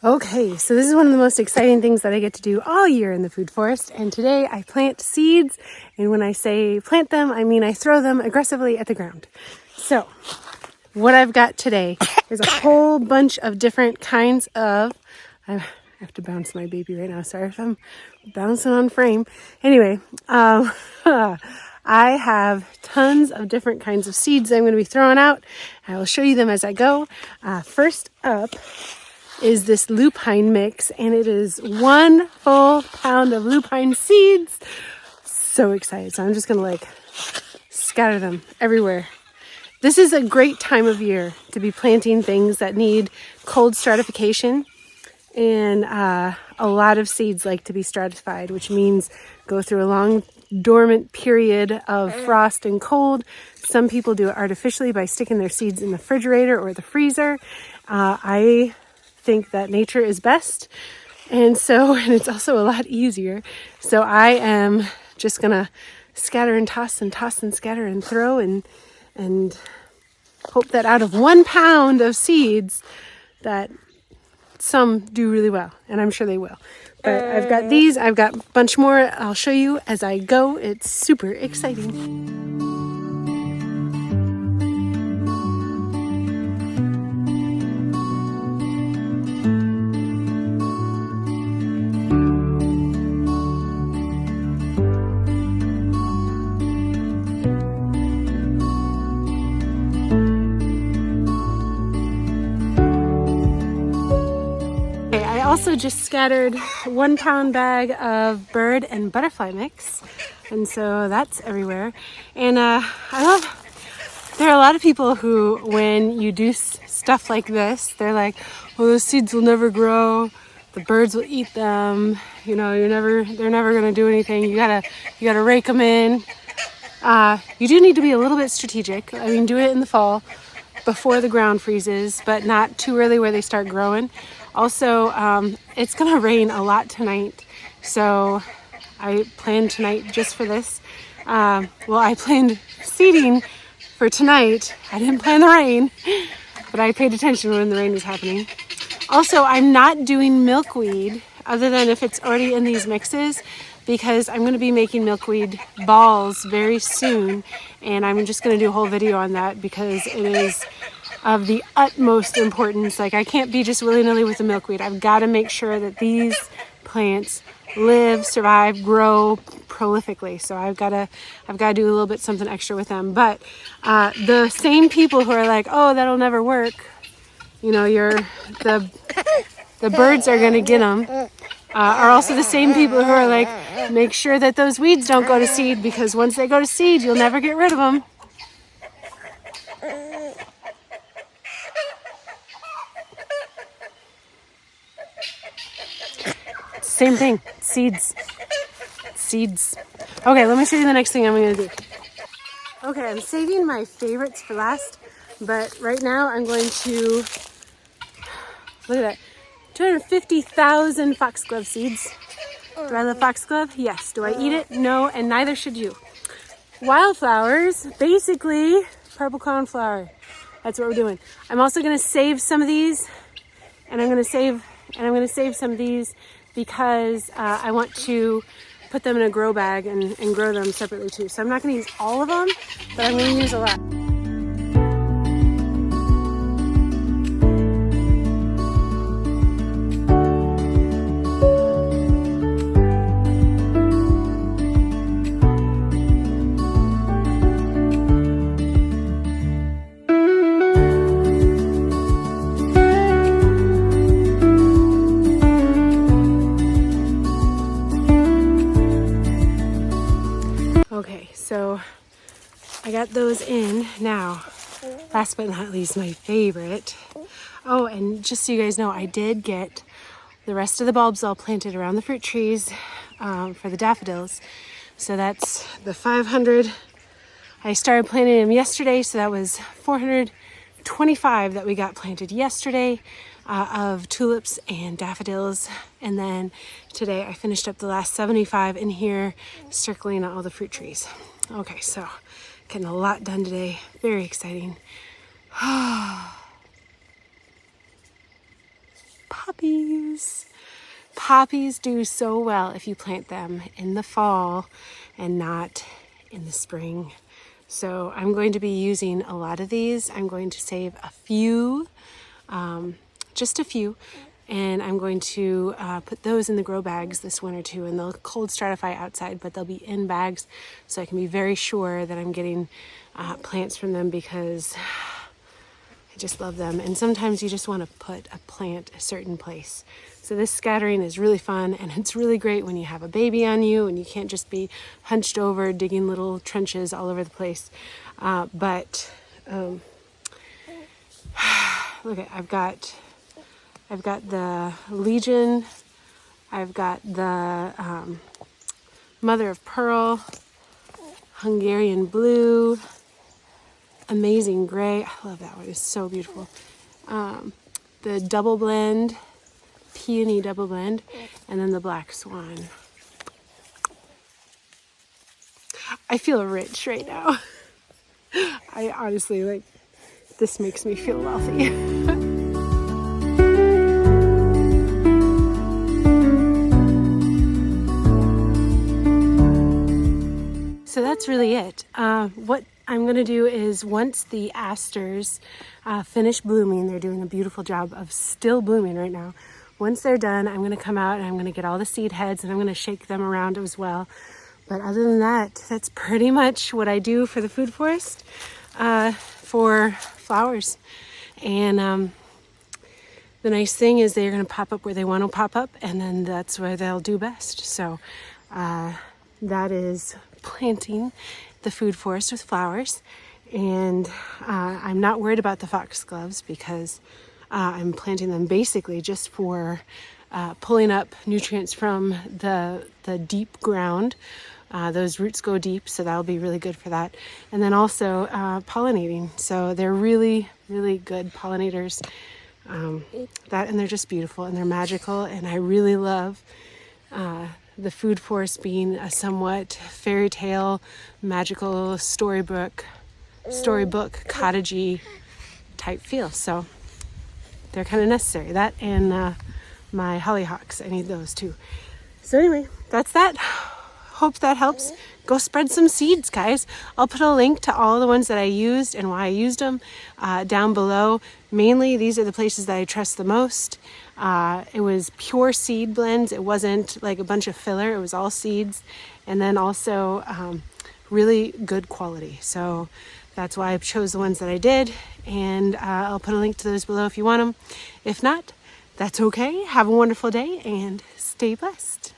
Okay, so this is one of the most exciting things that I get to do all year in the food forest, and today I plant seeds, and when I say plant them, I mean I throw them aggressively at the ground. So, what I've got today is a whole bunch of different kinds of, I have to bounce my baby right now, sorry if I'm bouncing on frame. Anyway, I have tons of different kinds of seeds I'm going to be throwing out. I will show you them as I go. First up is this lupine mix, and it is 1 full pound of lupine seeds. So excited. So I'm just going to scatter them everywhere. This is a great time of year to be planting things that need cold stratification, and a lot of seeds like to be stratified, which means go through a long dormant period of frost and cold. Some people do it artificially by sticking their seeds in the refrigerator or the freezer. I think that nature is best, and it's also a lot easier. So I am just gonna scatter and toss and scatter and throw and hope that out of 1 pound of seeds that some do really well, and I'm sure they will. But I've got these, I've got a bunch more I'll show you as I go. It's super exciting. I also just scattered 1 pound bag of bird and butterfly mix, and so that's everywhere. And there are a lot of people who, when you do stuff like this, they're like, well, those seeds will never grow, the birds will eat them, they're never going to do anything. You gotta rake them in. You do need to be a little bit strategic. I mean, do it in the fall before the ground freezes, but not too early where they start growing. Also, it's gonna rain a lot tonight, so I planned tonight just for this. I planned seeding for tonight. I didn't plan the rain, but I paid attention when the rain was happening. Also, I'm not doing milkweed other than if it's already in these mixes, because I'm going to be making milkweed balls very soon, and I'm just going to do a whole video on that because it is of the utmost importance. I can't be just willy-nilly with the milkweed. I've got to make sure that these plants live, survive, grow prolifically. So I've got to do a little bit something extra with them. But the same people who are like, oh, that'll never work, the birds are going to get them, are also the same people who are like, make sure that those weeds don't go to seed, because once they go to seed, you'll never get rid of them. Same thing, seeds. Okay, let me show you the next thing I'm going to do. Okay, I'm saving my favorites for last, but right now I'm going to, look at that, 250,000 foxglove seeds. Do I love foxglove? Yes. Do I eat it? No, and neither should you. Wildflowers, basically purple coneflower. That's what we're doing. I'm also going to save some of these, and I'm going to save some of these because I want to put them in a grow bag and grow them separately too. So I'm not going to use all of them, but I'm going to use a lot. Okay, so I got those in now. Last but not least, my favorite. Oh, and just so you guys know, I did get the rest of the bulbs all planted around the fruit trees for the daffodils. So that's the 500. I started planting them yesterday, so that was 425 that we got planted yesterday of tulips and daffodils. And then today I finished up the last 75 in here, circling all the fruit trees. Okay, so getting a lot done today. Very exciting. Puppy. poppies. Poppies do so well if you plant them in the fall and not in the spring. So I'm going to be using a lot of these. I'm going to save a few, just a few, and I'm going to put those in the grow bags this winter too, and they'll cold stratify outside, but they'll be in bags so I can be very sure that I'm getting plants from them, because I just love them. And sometimes you just want to put a plant a certain place. So this scattering is really fun, and it's really great when you have a baby on you and you can't just be hunched over digging little trenches all over the place. But look at, I've got the Legion, I've got the Mother of Pearl, Hungarian Blue, Amazing Gray. I love that one, it's so beautiful. The Double Blend, Peony Double Blend, and then the Black Swan. I feel rich right now. I honestly, like, this makes me feel wealthy. So that's really it. What I'm going to do is, once the asters finish blooming, they're doing a beautiful job of still blooming right now. Once they're done, I'm going to come out and I'm going to get all the seed heads and I'm going to shake them around as well. But other than that, that's pretty much what I do for the food forest for flowers. And the nice thing is they're going to pop up where they want to pop up, and then that's where they'll do best. So that is planting the food forest with flowers. And I'm not worried about the foxgloves, because I'm planting them basically just for pulling up nutrients from the deep ground. Those roots go deep, so that'll be really good for that. And then also pollinating. So they're really, really good pollinators. And they're just beautiful and they're magical. And I really love the food forest being a somewhat fairy tale, magical storybook, cottagey type feel. So they're kind of necessary. That and my hollyhocks, I need those too. So anyway, that's that. Hope that helps. Go spread some seeds, guys. I'll put a link to all the ones that I used and why I used them down below. Mainly, these are the places that I trust the most. It was pure seed blends. It wasn't like a bunch of filler. It was all seeds. And then also really good quality. So that's why I chose the ones that I did. And I'll put a link to those below if you want them. If not, that's okay. Have a wonderful day and stay blessed.